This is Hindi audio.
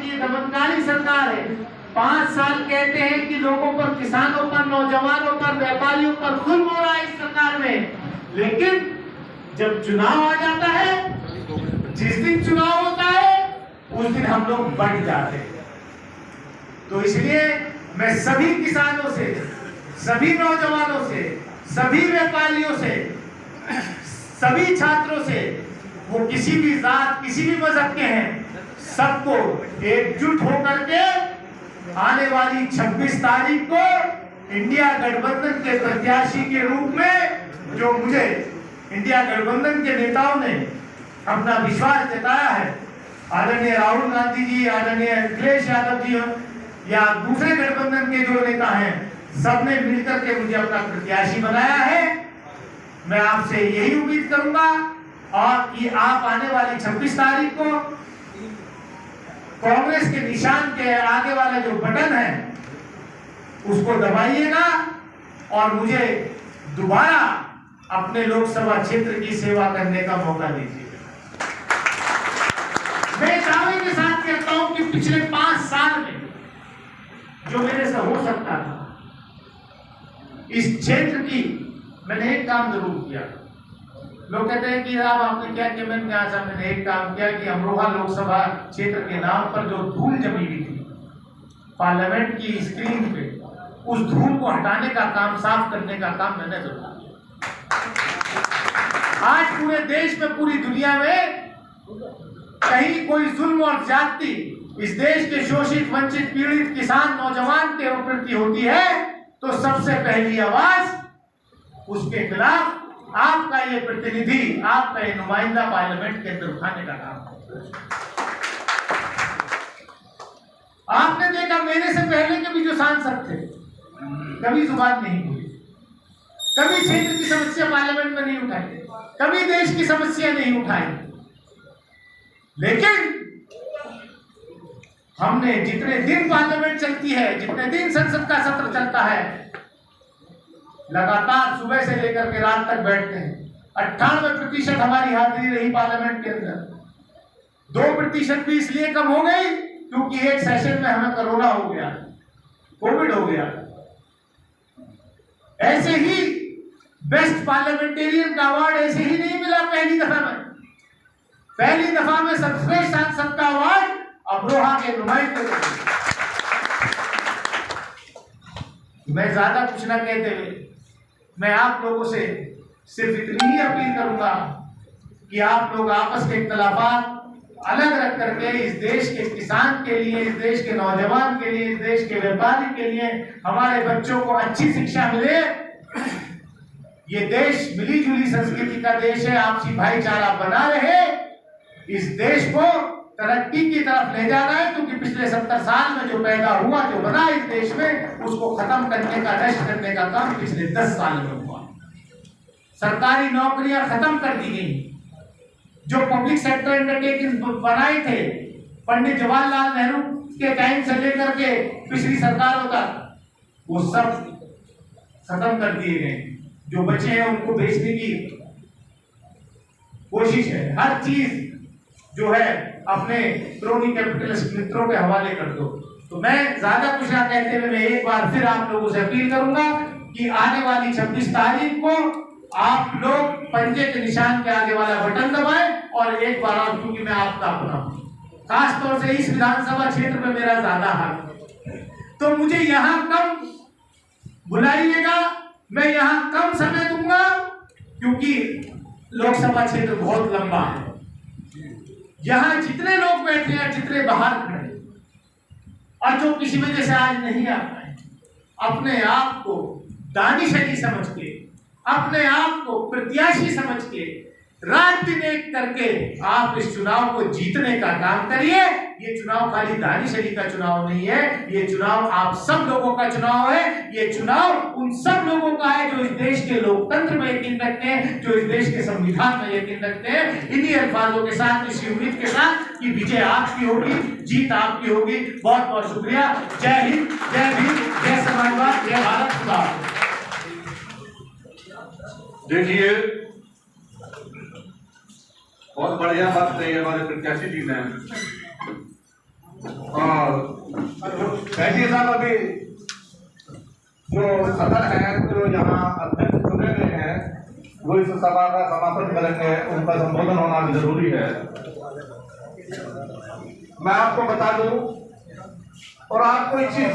की ये दमनकारी सरकार है। 5 साल कहते हैं कि लोगों पर, किसानों पर, नौजवानों पर, व्यापारियों पर जुल्म हो रहा है इस सरकार में, लेकिन जब चुनाव आ जाता है, जिस दिन चुनाव होता है उस दिन हम लोग बढ़ जाते हैं। तो इसलिए मैं सभी किसानों से, सभी नौजवानों से, सभी व्यापारियों से, सभी छात्रों से, वो किसी भी जात, किसी भी मजहब के हैं, सबको एकजुट होकर के आने वाली 26 तारीख को इंडिया गठबंधन के प्रत्याशी के रूप में, जो मुझे इंडिया गठबंधन के नेताओं ने अपना विश्वास जताया है, आदरणीय राहुल गांधी जी, आदरणीय अखिलेश यादव जी या दूसरे गठबंधन के जो नेता हैं, सबने मिलकर के मुझे अपना प्रत्याशी बनाया है। मैं आपसे यही उम्मीद करूंगा और कि आप आने वाली 26 तारीख को कांग्रेस के निशान के आगे वाला जो बटन है उसको दबाइएगा और मुझे दोबारा अपने लोकसभा क्षेत्र की सेवा करने का मौका दीजिए। मैं दावे के साथ कहता हूं कि पिछले 5 साल में जो मेरे से हो सकता था, इस क्षेत्र की मैंने एक काम जरूर किया। लोग कहते हैं कि आप आपने क्या किया? मैंने कहा मैंने एक काम किया कि अमरोहा लोकसभा क्षेत्र के नाम पर जो धूल जमी हुई थी पार्लियामेंट की स्क्रीन पे, उस धूल को हटाने का काम, साफ करने का काम मैंने जरूर किया। आज पूरे देश में, पूरी दुनिया में कहीं कोई जुल्म और ज्यादती इस देश के शोषित, वंचित, पीड़ित किसान, नौजवान के प्रति होती है तो सबसे पहली आवाज उसके खिलाफ आपका ये प्रतिनिधि, आपका ये नुमाइंदा पार्लियामेंट के अंदर उठाने का काम है। आपने देखा मेरे से पहले के भी जो सांसद थे कभी जुबान नहीं बोली, कभी क्षेत्र की समस्या पार्लियामेंट में नहीं उठाई, कभी देश की समस्या नहीं उठाई, लेकिन हमने जितने दिन पार्लियामेंट चलती है, जितने दिन संसद का सत्र चलता है, लगातार सुबह से लेकर के रात तक बैठते हैं। 98% हमारी हाजिरी रही पार्लियामेंट के अंदर। 2% भी इसलिए कम हो गई क्योंकि एक सेशन में हमें कोरोना हो गया, कोविड हो गया। ऐसे ही बेस्ट पार्लियामेंटेरियन का अवार्ड ऐसे ही नहीं मिला पहली दफा में। पहली दफा में सर्वश्रेष्ठ सांसद का अवार्ड अमरोहा के नुमाइंदे को। मैं ज्यादा कुछ ना कहते हुए मैं आप लोगों से सिर्फ इतनी ही अपील करूंगा कि आप लोग आपस के इख्तिलाफात अलग रख करके इस देश के किसान के लिए, इस देश के नौजवान के लिए, इस देश के व्यापारी के लिए, हमारे बच्चों को अच्छी शिक्षा मिले। ये देश मिली जुली संस्कृति का देश है, आपसी भाईचारा बना रहे, इस देश को तरक्की की तरफ ले जाना है। क्योंकि पिछले 70 साल में जो पैदा हुआ, जो बना इस देश में, उसको खत्म करने का, नष्ट करने का काम पिछले 10 साल में हुआ। सरकारी नौकरियां खत्म कर दी गई, जो पब्लिक सेक्टर अंडरटेकिंग बनाए थे पंडित जवाहरलाल नेहरू के टाइम से लेकर के पिछली सरकारों तक, वो सब खत्म कर दिए गए। जो बचे हैं उनको बेचने की कोशिश है। हर चीज जो है अपने क्रोनी कैपिटलिस्ट मित्रों के हवाले कर दो। तो मैं ज्यादा कुछ ना कहते हुए मैं एक बार फिर आप लोगों से अपील करूंगा कि आने वाली 26 तारीख को आप लोग पंजे के निशान के आगे वाला बटन दबाएं और एक बार और, क्योंकि मैं आपका अपना हूं, खास तौर से इस विधानसभा क्षेत्र में मेरा ज्यादा हक, तो मुझे यहाँ कम बुलाइएगा, मैं यहाँ कम समय दूंगा क्योंकि लोकसभा क्षेत्र बहुत लंबा है। यहाँ जितने लोग बैठे हैं, जितने बाहर खड़े और जो किसी वजह से आज नहीं आ पाए, अपने आप को दानिश समझ के, अपने आप को प्रत्याशी समझ के, रात दिन एक करके आप इस चुनाव को जीतने का काम करिए। ये चुनाव खाली दानिश अली का चुनाव नहीं है, ये चुनाव आप सब लोगों का चुनाव है। ये चुनाव उन सब लोगों का है जो इस देश के लोकतंत्र में यकीन रखते हैं, जो इस देश के संविधान में यकीन रखते हैं। इन्हीं अल्फाजों के साथ, इसी उम्मीद के साथ कि विजय आपकी होगी, जीत आपकी होगी। बहुत बहुत शुक्रिया। जय हिंद, जय भीम, जय समाजवाद, जय भारत। खुदा। देखिए, बहुत बढ़िया बात है हमारे प्रत्याशी जी ने। बैठिए साहब। अभी जो सदन है, जो यहाँ अध्यक्ष चुने गए हैं, वो इस सभा का समापन करेंगे, उनका संबोधन होना भी जरूरी है। मैं आपको बता दूं और आपको एक चीज